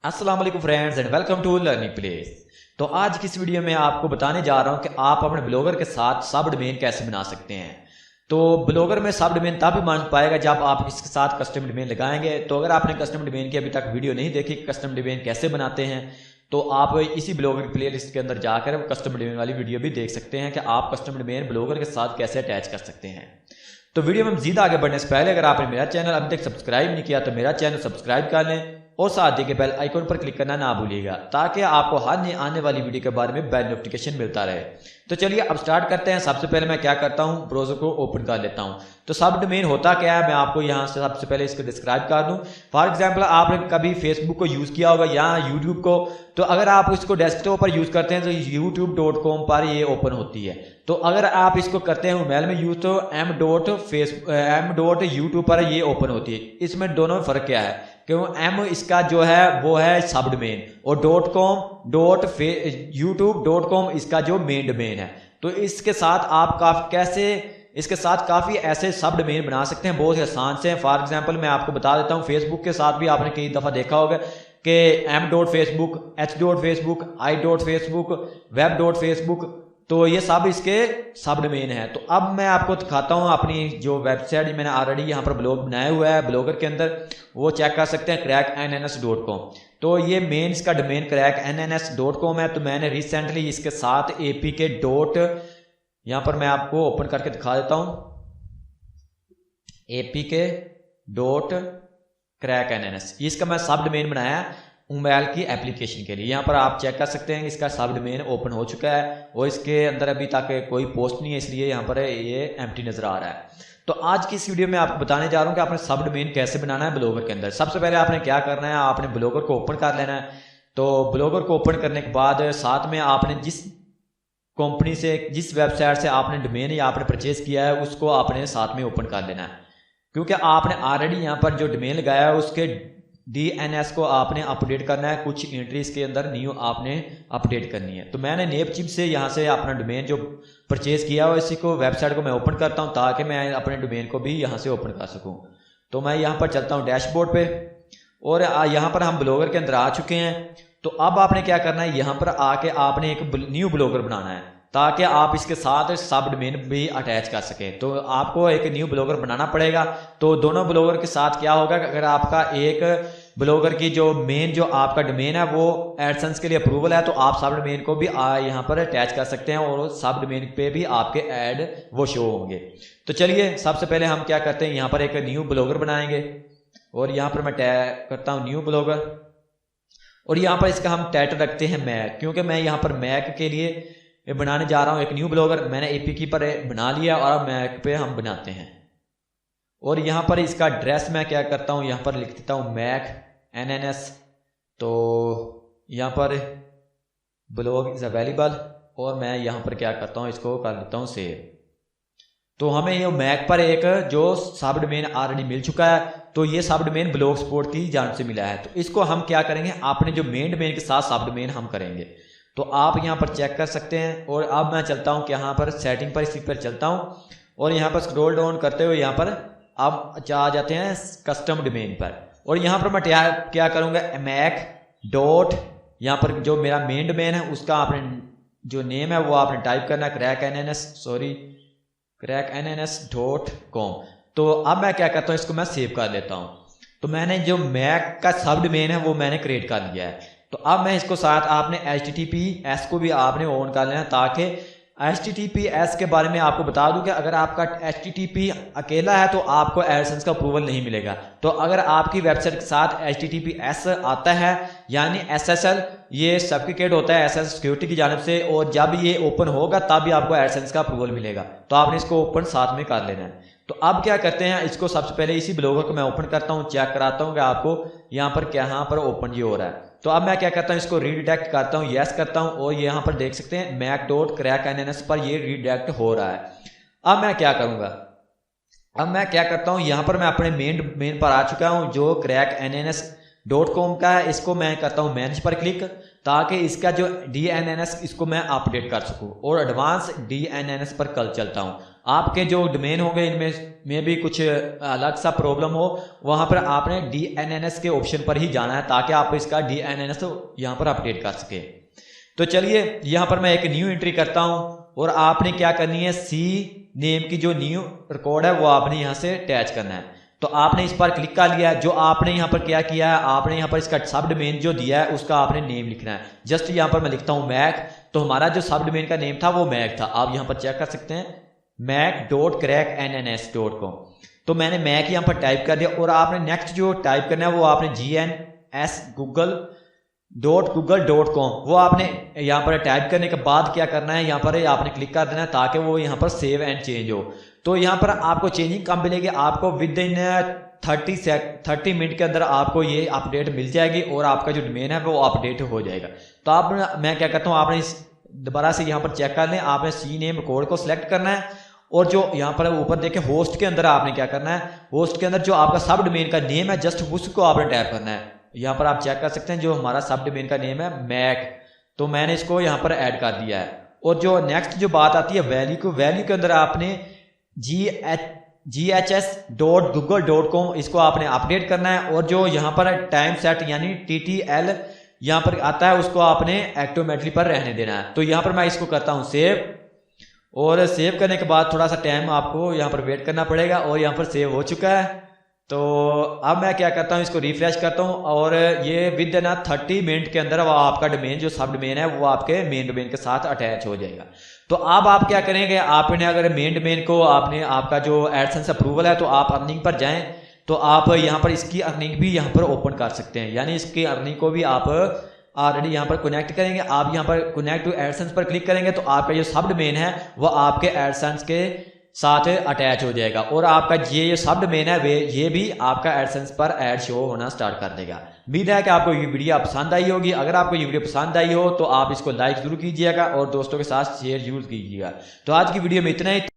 अस्सलाम वालेकुम friends and welcome to learning place. तो आज की इस वीडियो में आपको बताने जा रहा हूं कि आप अपने ब्लॉगर के साथ सब डोमेन कैसे बना सकते हैं। तो ब्लॉगर में सब डोमेन तब ही मान पाएगा जब आप इसके साथ कस्टम डोमेन लगाएंगे। तो अगर आपने कस्टम डोमेन की अभी तक वीडियो नहीं देखी कस्टम डोमेन कैसे बनाते हैं तो आप इसी ब्लॉगर प्लेलिस्ट के अंदर जाकर कस्टम डोमेन वाली वीडियो भी देख सकते हैं कि आप कस्टम डोमेन ब्लॉगर के साथ कैसे अटैच कर सकते हैं। तो वीडियो में मजीद आगे बढ़ने से पहले अगर आपने मेरा चैनल अभी तक सब्सक्राइब नहीं किया तो मेरा चैनल सब्सक्राइब कर लें और साथ ही के बेल आइकन पर क्लिक करना ना भूलिएगा ताकि आपको हर नई आने वाली वीडियो के बारे में बेल नोटिफिकेशन मिलता रहे। तो चलिए अब स्टार्ट करते हैं। सबसे पहले मैं क्या करता हूं, ब्राउज़र को ओपन कर लेता हूं। तो सब डोमेन होता क्या है मैं आपको यहां से सबसे पहले इसको डिस्क्राइब कर दूं। फॉर एग्जांपल आपने कभी फेसबुक को यूज़ किया होगा या यूट्यूब को, तो अगर आप इसको डेस्कटॉप पर यूज़ करते हैं तो youtube.com पर ये ओपन होती है। तो अगर आप इसको करते हैं मोबाइल में यूज़ तो m.youtube पर ये ओपन होती है। इसमें दोनों में फ़र्क क्या है, क्यों m इसका जो है वो है सब डोमेन और youtube.com इसका जो मेन डोमेन है। तो इसके साथ आप इसके साथ काफ़ी ऐसे सब डोमेन बना सकते हैं, बहुत ही आसान से हैं। फॉर एग्जांपल मैं आपको बता देता हूँ, फेसबुक के साथ भी आपने कई दफ़ा देखा होगा कि m.facebook, h.facebook, i.facebook, web.facebook, तो ये सब इसके सब डोमेन है। तो अब मैं आपको दिखाता हूँ अपनी जो वेबसाइट मैंने ऑलरेडी यहाँ पर ब्लॉग बनाया हुआ है ब्लॉगर के अंदर, वो चेक कर सकते हैं cracknns.com। तो ये मेन इसका डोमेन cracknns.com है। तो मैंने रिसेंटली इसके साथ apk डॉट यहाँ पर मैं आपको ओपन करके दिखा देता हूँ, apk डॉट cracknns इसका मैं सब डोमेन बनाया मोबाइल की एप्लीकेशन के लिए। यहाँ पर आप चेक कर सकते हैं इसका सब डोमेन ओपन हो चुका है और इसके अंदर अभी तक कोई पोस्ट नहीं है, इसलिए यहाँ पर ये एम्प्टी नज़र आ रहा है। तो आज की इस वीडियो में आपको बताने जा रहा हूँ कि आपने सब डोमेन कैसे बनाना है ब्लॉगर के अंदर। सबसे पहले आपने क्या करना है, आपने ब्लॉगर को ओपन कर लेना है। तो ब्लॉगर को ओपन करने के बाद साथ में आपने जिस कंपनी से जिस वेबसाइट से आपने डोमेन या आपने परचेज किया है उसको आपने साथ में ओपन कर लेना है, क्योंकि आपने ऑलरेडी यहाँ पर जो डोमेन लगाया है उसके DNS को आपने अपडेट करना है। कुछ एंट्रीज के अंदर न्यू आपने अपडेट करनी है। तो मैंने नेपचिप से यहाँ से अपना डोमेन जो परचेज किया हो इसी को वेबसाइट को मैं ओपन करता हूँ ताकि मैं अपने डोमेन को भी यहाँ से ओपन कर सकूँ। तो मैं यहाँ पर चलता हूँ डैशबोर्ड पे और यहाँ पर हम ब्लॉगर के अंदर आ चुके हैं। तो अब आपने क्या करना है, यहाँ पर आके आपने एक न्यू ब्लॉगर बनाना है ताकि आप इसके साथ सब डोमेन भी अटैच कर सकें। तो आपको एक न्यू ब्लॉगर बनाना पड़ेगा। तो दोनों ब्लॉगर के साथ क्या होगा कि अगर आपका एक ब्लॉगर की जो मेन जो आपका डोमेन है वो एडसेंस के लिए अप्रूवल है तो आप सब डोमेन को भी यहाँ पर अटैच कर सकते हैं और सब डोमेन पे भी आपके ऐड वो शो होंगे। तो चलिए सबसे पहले हम क्या करते हैं, यहाँ पर एक न्यू ब्लॉगर बनाएंगे और यहाँ पर मैं टैग करता हूँ न्यू ब्लॉगर और यहाँ पर इसका हम टाइटल रखते हैं मैक, क्योंकि मैं यहाँ पर मैक के लिए बनाने जा रहा हूँ एक न्यू ब्लॉगर। मैंने APK पर बना लिया और अब मैक पे हम बनाते हैं। और यहाँ पर इसका एड्रेस मैं क्या करता हूँ, यहाँ पर लिख देता हूँ मैक NNS। तो यहाँ पर ब्लॉग इज़ अवेलेबल और मैं यहाँ पर क्या करता हूँ, इसको कर देता हूँ सेव। तो हमें ये मैक पर एक जो सब डोमेन ऑलरेडी मिल चुका है, तो ये सब डोमेन ब्लॉग स्पॉट की जान से मिला है। तो इसको हम क्या करेंगे, आपने जो मेन डोमेन के साथ सब डोमेन हम करेंगे। तो आप यहाँ पर चेक कर सकते हैं। और अब मैं चलता हूँ कि यहाँ पर सेटिंग पर इसी पर चलता हूँ और यहाँ पर स्क्रॉल डाउन करते हुए यहाँ पर अब आ जाते हैं कस्टम डोमेन पर। और यहाँ पर मैं क्या करूँगा, मैक डॉट यहाँ पर जो मेरा मेन डोमेन है उसका आपने जो नेम है वो आपने टाइप करना है cracknns.com। तो अब मैं क्या करता हूँ, इसको मैं सेव कर देता हूँ। तो मैंने जो मैक का सब डोमेन है वो मैंने क्रिएट कर लिया है। तो अब मैं इसको साथ आपने HTTPS को भी आपने ऑन कर लेना, ताकि HTTPS के बारे में आपको बता दूं कि अगर आपका HTTP अकेला है तो आपको एडसेंस का अप्रूवल नहीं मिलेगा। तो अगर आपकी वेबसाइट के साथ HTTPS आता है यानी SSL, ये सर्टिफिकेट होता है SSL सिक्योरिटी की जानिब से, और जब ये ओपन होगा तब भी आपको एडसेंस का अप्रूवल मिलेगा। तो आपने इसको ओपन साथ में कर लेना है। तो अब क्या करते हैं, इसको सबसे पहले इसी ब्लॉगर को मैं ओपन करता हूँ, चेक कराता हूँ कि आपको यहाँ पर यहाँ पर ओपन ये हो रहा है। तो अब मैं क्या करता हूँ, इसको रीडायरेक्ट करता हूँ, यस करता हूँ और यहाँ पर देख सकते हैं mac.cracknns पर ये रीडायरेक्ट हो रहा है। अब मैं क्या करूँगा, अब मैं क्या करता हूँ, यहाँ पर मैं अपने मेन पर आ चुका हूँ जो cracknns .com का है, इसको मैं करता हूँ मैनेज पर क्लिक, ताकि इसका जो DNS इसको मैं अपडेट कर सकूँ, और एडवांस DNS पर कल चलता हूँ। आपके जो डोमेन होंगे इनमें में भी कुछ अलग सा प्रॉब्लम हो, वहाँ पर आपने DNS के ऑप्शन पर ही जाना है, ताकि आप इसका DNS यहाँ पर अपडेट कर सके। तो चलिए यहाँ पर मैं एक न्यू एंट्री करता हूँ, और आपने क्या करनी है, सी नेम की जो न्यू रिकॉर्ड है वो आपने यहाँ से अटैच करना है। तो आपने इस पर क्लिक कर लिया है। जो आपने यहाँ पर क्या किया है, आपने यहाँ पर इसका सब डोमेन जो दिया है उसका आपने नेम लिखना है। जस्ट यहाँ पर मैं लिखता हूँ मैक, तो हमारा जो सब डोमेन का नेम था वो मैक था। आप यहाँ पर चेक कर सकते हैं mac.cracknns.com। तो मैंने मैक यहाँ पर टाइप कर दिया, और आपने नेक्स्ट जो टाइप करना है वो आपने gnsgoogle.com वो आपने यहाँ पर टाइप करने के बाद क्या करना है, यहाँ पर आपने क्लिक कर देना है, ताकि वो यहाँ पर सेव एंड चेंज हो। तो यहाँ पर आपको चेंजिंग कब मिलेगी, आपको विद इन 30 मिनट के अंदर आपको ये अपडेट मिल जाएगी, और आपका जो डोमेन है वो अपडेट हो जाएगा। तो आप मैं क्या करता हूँ, आपने इस दोबारा से यहाँ पर चेक कर लें, आपने सी नेम कोड को सिलेक्ट करना है, और जो यहाँ पर ऊपर देखें होस्ट के अंदर आपने क्या करना है, होस्ट के अंदर जो आपका सब डोमेन का नेम है जस्ट उसको आपने टाइप करना है। यहाँ पर आप चेक कर सकते हैं जो हमारा सब डोमेन का नेम है मैक, तो मैंने इसको यहाँ पर ऐड कर दिया है। और जो नेक्स्ट जो बात आती है वैल्यू के अंदर आपने ghs.google.com इसको आपने अपडेट करना है, और जो यहाँ पर टाइम सेट यानी TTL यहाँ पर आता है उसको आपने ऑटोमेटिकली पर रहने देना है। तो यहाँ पर मैं इसको करता हूँ सेव, और सेव करने के बाद थोड़ा सा टाइम आपको यहाँ पर वेट करना पड़ेगा, और यहाँ पर सेव हो चुका है। तो अब मैं क्या करता हूँ, इसको रिफ्रेश करता हूँ, और ये विद इन 30 मिनट के अंदर वो आपका डोमेन जो सब डोमेन है वो आपके मेन डोमेन के साथ अटैच हो जाएगा। तो अब आप क्या करेंगे, आपने अगर मेन डोमेन को आपने आपका जो एडसेंस अप्रूवल है तो आप अर्निंग पर जाएं, तो आप यहाँ पर इसकी अर्निंग भी यहाँ पर ओपन कर सकते हैं, यानी इसकी अर्निंग को भी आप ऑलरेडी यहाँ पर कनेक्ट करेंगे। आप यहाँ पर कनेक्ट टू एडसेंस पर क्लिक करेंगे तो आपका जो सब डोमेन है वो आपके एडसेंस के साथ अटैच हो जाएगा, और आपका ये सब डोमेन है ये भी आपका एडसेंस पर ऐड शो होना स्टार्ट कर देगा। उम्मीद है कि आपको ये वीडियो पसंद आई होगी। अगर आपको ये वीडियो पसंद आई हो तो आप इसको लाइक जरूर कीजिएगा, और दोस्तों के साथ शेयर जरूर कीजिएगा। तो आज की वीडियो में इतना ही।